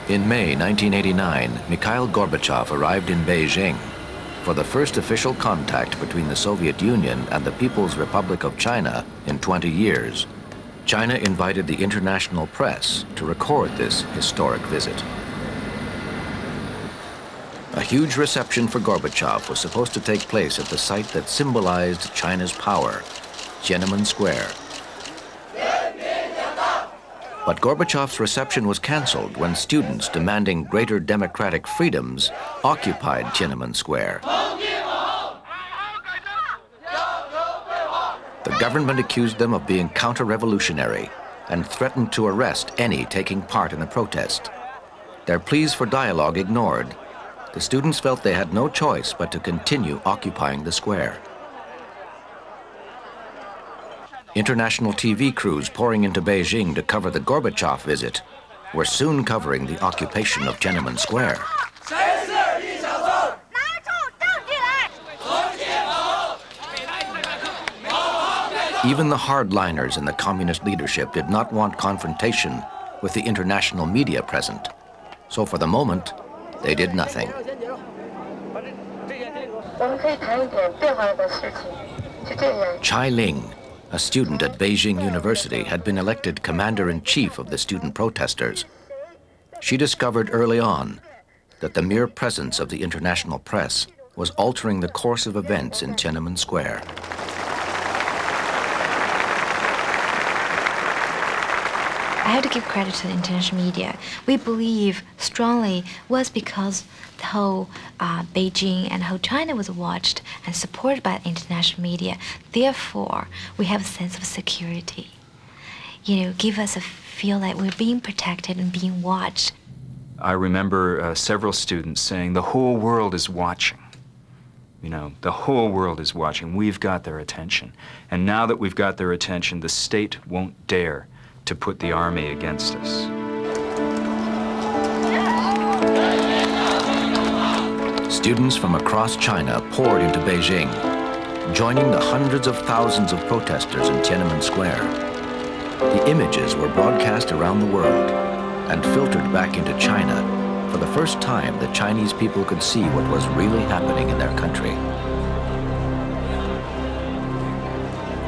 In May 1989, Mikhail Gorbachev arrived in Beijing for the first official contact between the Soviet Union and the People's Republic of China in 20 years. China invited the international press to record this historic visit. A huge reception for Gorbachev was supposed to take place at the site that symbolized China's power, Tiananmen Square. But Gorbachev's reception was canceled when students demanding greater democratic freedoms occupied Tiananmen Square. The government accused them of being counter-revolutionary and threatened to arrest any taking part in the protest. Their pleas for dialogue ignored, the students felt they had no choice but to continue occupying the square. International TV crews pouring into Beijing to cover the Gorbachev visit were soon covering the occupation of Tiananmen Square. Even the hardliners in the communist leadership did not want confrontation with the international media present. So for the moment, they did nothing. Chai Ling, a student at Beijing University, had been elected commander-in-chief of the student protesters. She discovered early on that the mere presence of the international press was altering the course of events in Tiananmen Square. I have to give credit to the international media. We believe strongly was because the whole Beijing and whole China was watched and supported by international media. Therefore, we have a sense of security. Give us a feel like we're being protected and being watched. I remember several students saying, the whole world is watching. The whole world is watching. We've got their attention. And now that we've got their attention, the state won't dare to put the army against us. Students from across China poured into Beijing, joining the hundreds of thousands of protesters in Tiananmen Square. The images were broadcast around the world and filtered back into China. For the first time, the Chinese people could see what was really happening in their country.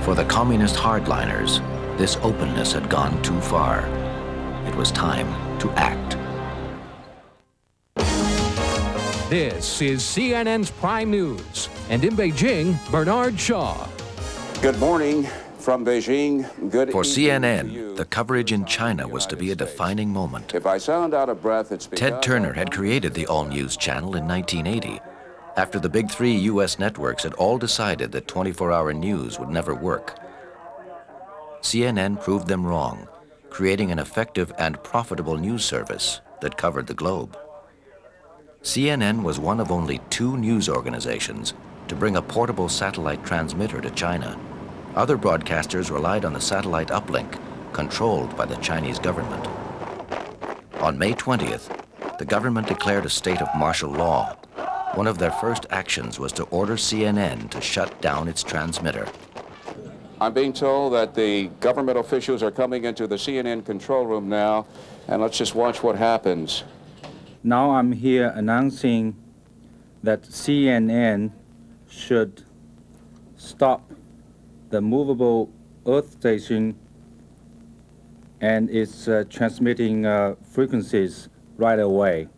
For the communist hardliners, this openness had gone too far. It was time to act. This is CNN's Prime News. And in Beijing, Bernard Shaw. Good morning from Beijing. Good For evening to CNN, you. the coverage in China was to be a defining moment. If I sound out of breath, it's because Ted Turner had created the all-news channel in 1980, after the big three U.S. networks had all decided that 24-hour news would never work. CNN proved them wrong, creating an effective and profitable news service that covered the globe. CNN was one of only 2 news organizations to bring a portable satellite transmitter to China. Other broadcasters relied on the satellite uplink, controlled by the Chinese government. On May 20th, the government declared a state of martial law. One of their first actions was to order CNN to shut down its transmitter. I'm being told that the government officials are coming into the CNN control room now, and let's just watch what happens. Now I'm here announcing that CNN should stop the movable Earth station and its transmitting frequencies right away.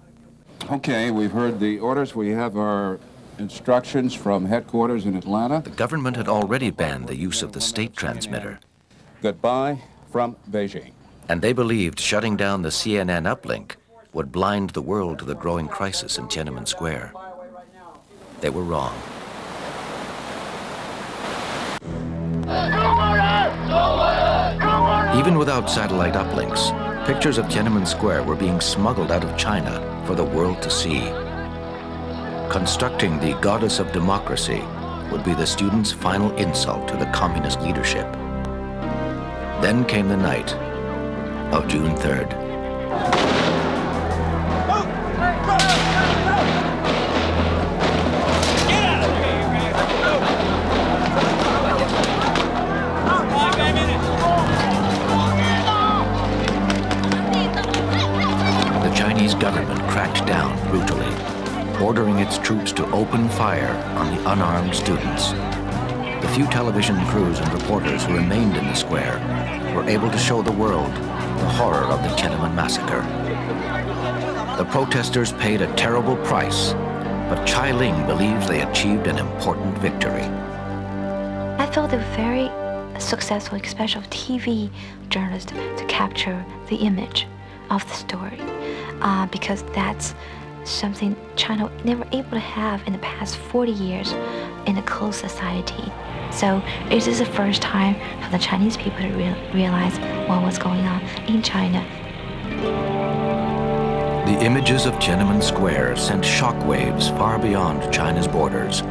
Okay, we've heard the orders. We have our instructions from headquarters in Atlanta. The government had already banned the use of the state transmitter, Goodbye from Beijing. and they believed shutting down the CNN uplink would blind the world to the growing crisis in Tiananmen Square. They were wrong. Even without satellite uplinks, pictures of Tiananmen Square were being smuggled out of China for the world to see. Constructing the goddess of democracy would be the students' final insult to the communist leadership. Then came the night of June 3rd. troops to open fire on the unarmed students. The few television crews and reporters who remained in the square were able to show the world the horror of the Tiananmen massacre. The protesters paid a terrible price, but Chai Ling believes they achieved an important victory. I felt they were very successful, especially TV journalists, to capture the image of the story, because that's something China never able to have in the past 40 years in a closed society. So it is the first time for the Chinese people to realize what was going on in China. The images of Tiananmen Square sent shockwaves far beyond China's borders.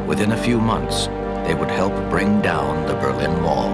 Within a few months, they would help bring down the Berlin Wall.